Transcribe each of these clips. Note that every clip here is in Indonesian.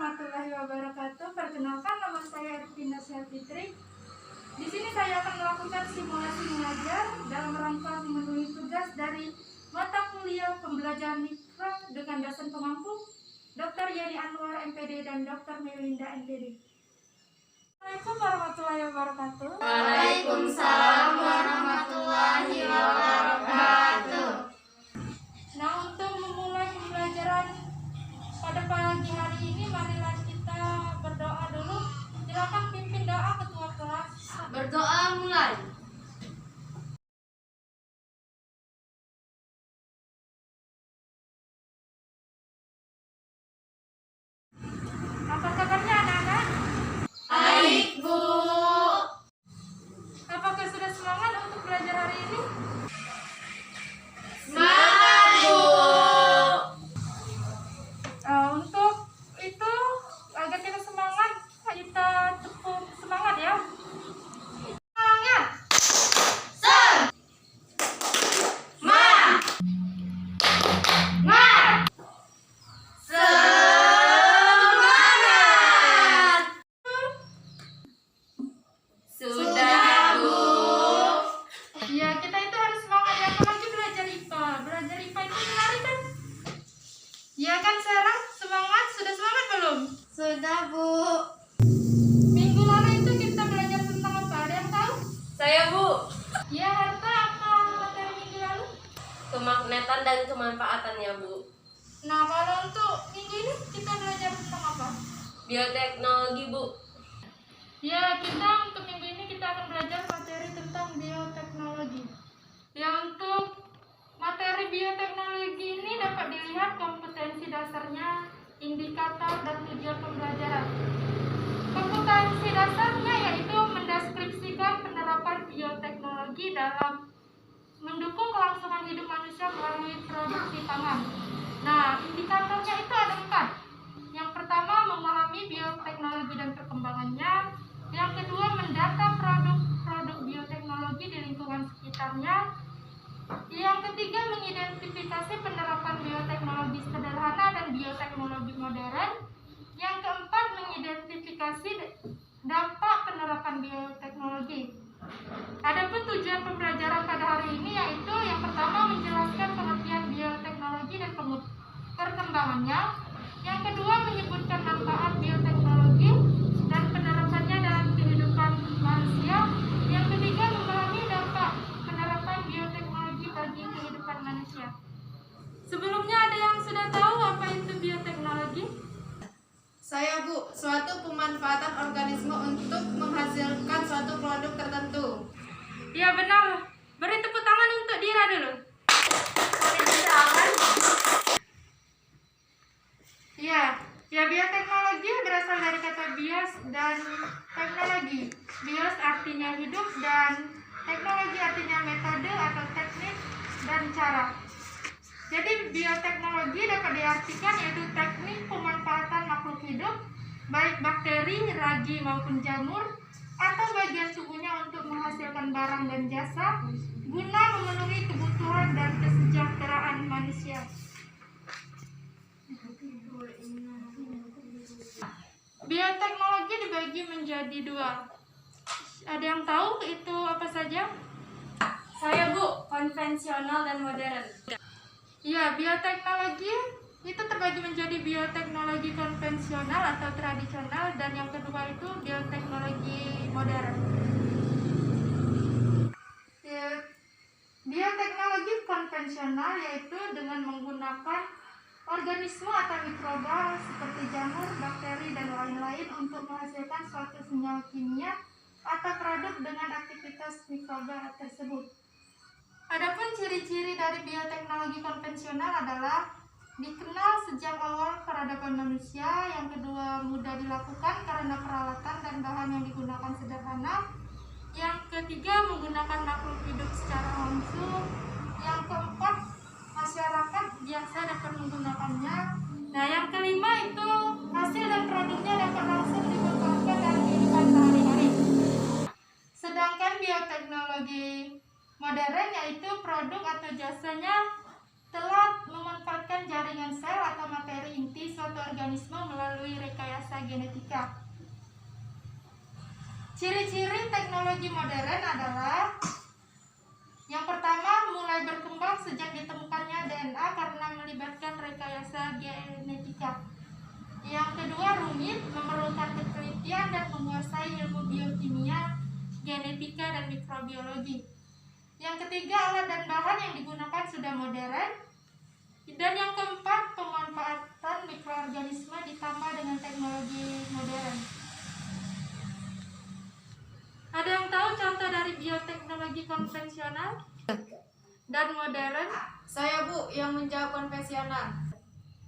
warahmatullahi wabarakatuh. Perkenalkan, nama saya Ervina Syafitri. Di sini saya akan melakukan simulasi mengajar dalam rangka memenuhi tugas dari mata kuliah pembelajaran mikro dengan dosen pemampu Dr. Yani Anwar MPD dan Dr. Melinda MPD. Assalamualaikum warahmatullahi wabarakatuh. Waalaikumsalam warahmatullahi wabarakatuh. Nah, untuk memulai pembelajaran pada pagi hari ini, marilah kita berdoa dulu. Silakan pimpin doa ketua kelas. Berdoa mulai. Apa kabarnya anak-anak? Baik, Bu. Apakah sudah semangat untuk belajar hari ini? Semangat, Bu. Untuk itu, agar kita semangat, kita tepuk semangat ya. Semangat! Semangat. Sudah, Bu. Ya, kita itu harus semangat ya, apalagi belajar IPA. Belajar IPA itu menarik kan? Ya kan, Sarah? Semangat? Sudah semangat belum? Sudah, Bu. Minggu lalu itu kita belajar tentang apa? Ada yang tahu? Saya, Bu. Ya, Harta, apa materi minggu lalu? Kemagnetan dan kemanfaatannya, Bu. Nah, kalau untuk minggu ini kita belajar tentang apa? Bioteknologi, Bu. Ya, kita untuk minggu ini kita akan belajar materi tentang bioteknologi. Ya, untuk materi bioteknologi ini dapat dilihat kompetensi dasarnya, indikator dan tujuan pembelajaran. Kompetensi dasarnya yaitu mendeskripsikan penerapan bioteknologi dalam mendukung kelangsungan hidup manusia melalui produksi pangan. Nah, indikatornya itu ada 4. Yang pertama, memahami bioteknologi dan perkembangannya. Yang kedua, mendata produk-produk bioteknologi di lingkungan sekitarnya. Yang ketiga, mengidentifikasi penerapan bioteknologi sederhana dan bioteknologi modern. Yang keempat, mengidentifikasi dampak penerapan bioteknologi. Adapun tujuan pembelajaran pada hari ini yaitu yang pertama, menjelaskan pengertian bioteknologi dan perkembangannya. Yang kedua, menyebutkan manfaat bioteknologi dan penerapannya dalam kehidupan manusia. Yang ketiga, memahami dampak penerapan bioteknologi bagi kehidupan manusia. Sebelumnya ada yang sudah tahu apa itu bioteknologi? Saya, Bu, suatu pemanfaatan organisme untuk menghasilkan suatu produk tertentu. Ya benar. Beri tepuk tangan untuk Dira dulu. Ya, bioteknologi berasal dari kata bios dan teknologi. Bios artinya hidup dan teknologi artinya metode atau teknik dan cara. Jadi bioteknologi dapat diartikan yaitu teknik pemanfaatan makhluk hidup, baik bakteri, ragi maupun jamur, atau bagian tubuhnya untuk menghasilkan barang dan jasa guna memenuhi kebutuhan dan kesejahteraan manusia. Bioteknologi dibagi menjadi 2. Ada yang tahu itu apa saja? Saya, Bu. Konvensional dan modern. Ya, bioteknologi itu terbagi menjadi bioteknologi konvensional atau tradisional, dan yang kedua itu bioteknologi modern. Ya, bioteknologi konvensional yaitu dengan menggunakan organisme atau mikroba seperti jamur, bakteri, dan lain-lain untuk menghasilkan suatu senyawa kimia atau produk dengan aktivitas mikroba tersebut. Adapun ciri-ciri dari bioteknologi konvensional adalah dikenal sejak awal peradaban manusia. Yang kedua, mudah dilakukan karena peralatan dan bahan yang digunakan sederhana. Yang ketiga, menggunakan makhluk hidup secara langsung. Yang keempat, masyarakat biasa dapat menggunakannya. Nah, yang kelima itu hasil dan produknya dapat langsung dimanfaatkan dalam kehidupan sehari-hari. Sedangkan bioteknologi modern yaitu produk atau jasanya telah memanfaatkan jaringan sel atau materi inti suatu organisme melalui rekayasa genetika. Ciri-ciri teknologi modern adalah yang pertama, mulai berkembang sejak ditemukannya DNA karena melibatkan rekayasa genetika. Yang kedua, rumit, memerlukan ketelitian dan menguasai ilmu biokimia, genetika, dan mikrobiologi. Yang ketiga, alat dan bahan yang digunakan sudah modern. Dan yang keempat, pemanfaatan mikroorganisme ditambah dengan teknologi modern. Ada yang tahu contoh dari bioteknologi konvensional dan modern? Saya Bu yang menjawab konvensional.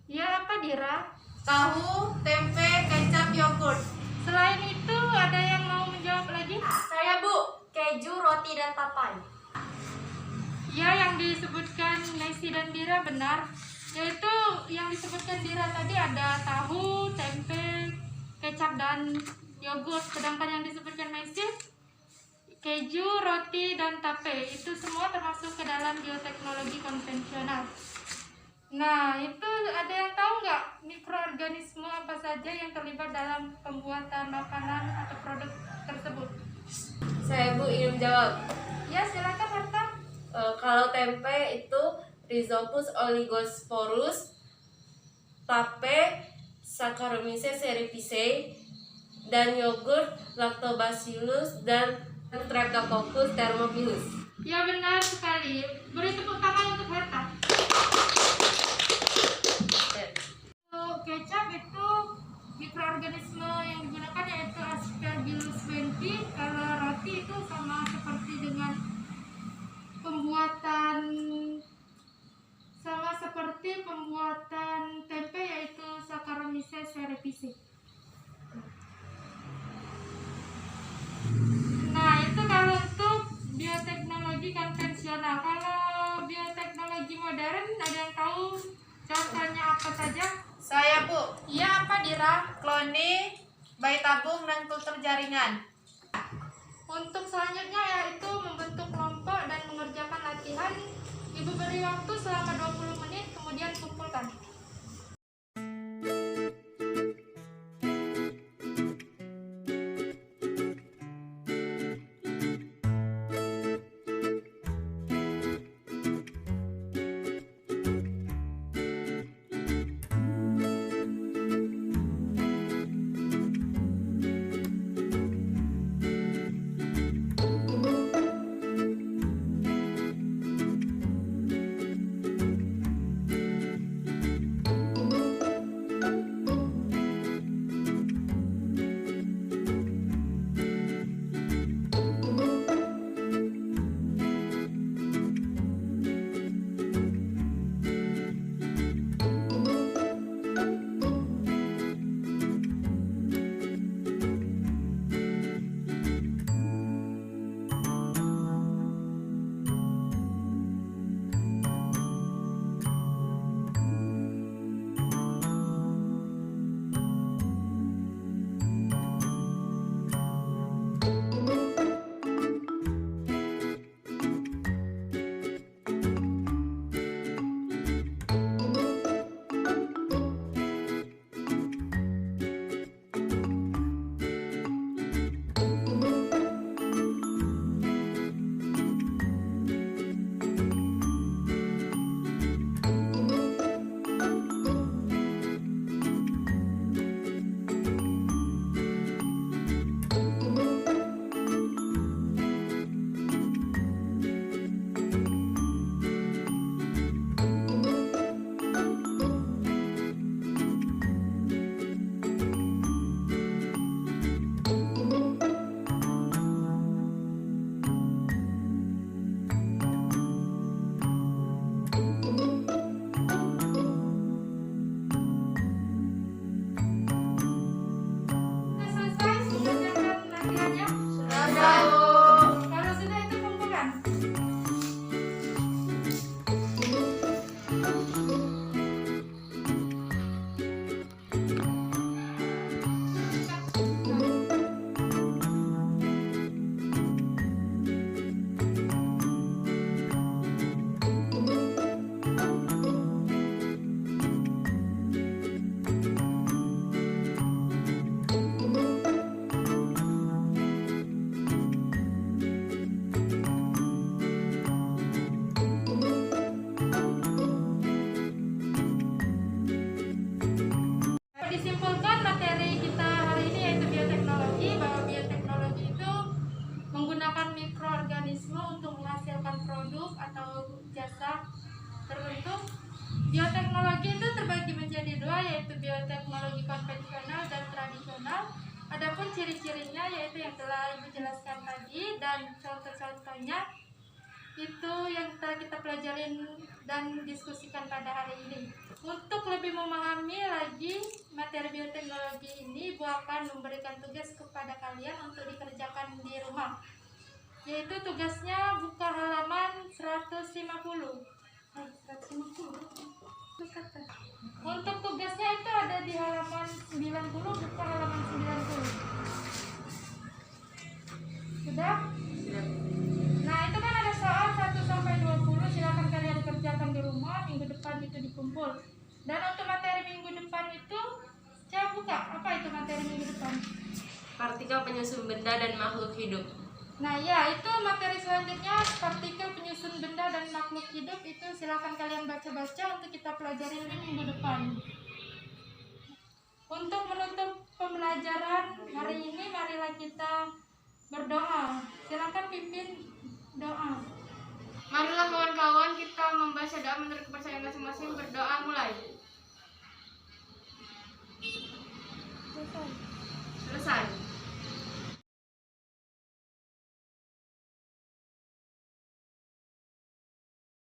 Ya, apa Dira? Tahu, tempe, kecap, yogurt. Selain itu, ada yang mau menjawab lagi? Saya Bu, keju, roti, dan tapai. Ya, yang disebutkan Nessie dan Dira benar. Yaitu yang disebutkan Dira tadi ada tahu, tempe, kecap, dan yogurt. Sedangkan yang disebutkan Nessie, keju, roti, dan tape. Itu semua termasuk ke dalam bioteknologi konvensional. Nah, itu ada yang tahu nggak mikroorganisme apa saja yang terlibat dalam pembuatan makanan atau produk tersebut? Saya Bu ingin menjawab. Ya, silakan Marta. Kalau tempe itu Rhizopus oligosporus, tape Saccharomyces cerevisiae, dan yogurt Lactobacillus dan Streptococcus thermophilus. Ya, benar sekali. Beri tepuk tangan untuk Marta. Kecap itu mikroorganisme yang digunakan yaitu Aspergillus benthi. Kalau roti itu sama seperti dengan pembuatan tempe yaitu Saccharomyces cerevisiae. Nah, itu kalau untuk bioteknologi konvensional. Kalau bioteknologi modern, ada yang tahu contohnya apa saja? Saya Bu, Iya, apa Dira? cloning, bayi tabung, dan kultur jaringan. Untuk selanjutnya yaitu membentuk kelompok dan mengerjakan latihan. Ibu beri waktu selama 20 menit, kemudian kumpulkan. Adapun ciri-cirinya yaitu yang telah Ibu jelaskan tadi, dan contoh-contohnya itu yang telah kita pelajarin dan diskusikan pada hari ini. Untuk lebih memahami lagi materi bioteknologi ini, Ibu akan memberikan tugas kepada kalian untuk dikerjakan di rumah, yaitu tugasnya buka halaman 150. Untuk tugasnya itu ada di halaman 90, buka halaman 90. Sudah? Nah, itu kan ada soal 1 sampai 20, silakan kalian kerjakan di rumah, minggu depan itu dikumpul. Dan untuk materi minggu depan itu, saya buka. Apa itu materi minggu depan? Partikel penyusun benda dan makhluk hidup. Nah ya, itu materi selanjutnya, partikel penyusun benda dan makhluk hidup. Itu silakan kalian baca-baca untuk kita pelajari di minggu depan. Untuk menutup pembelajaran hari ini, marilah kita berdoa. Silakan pimpin doa. Marilah kawan-kawan kita membaca doa menurut kepercayaan masing-masing. Berdoa mulai. Selesai.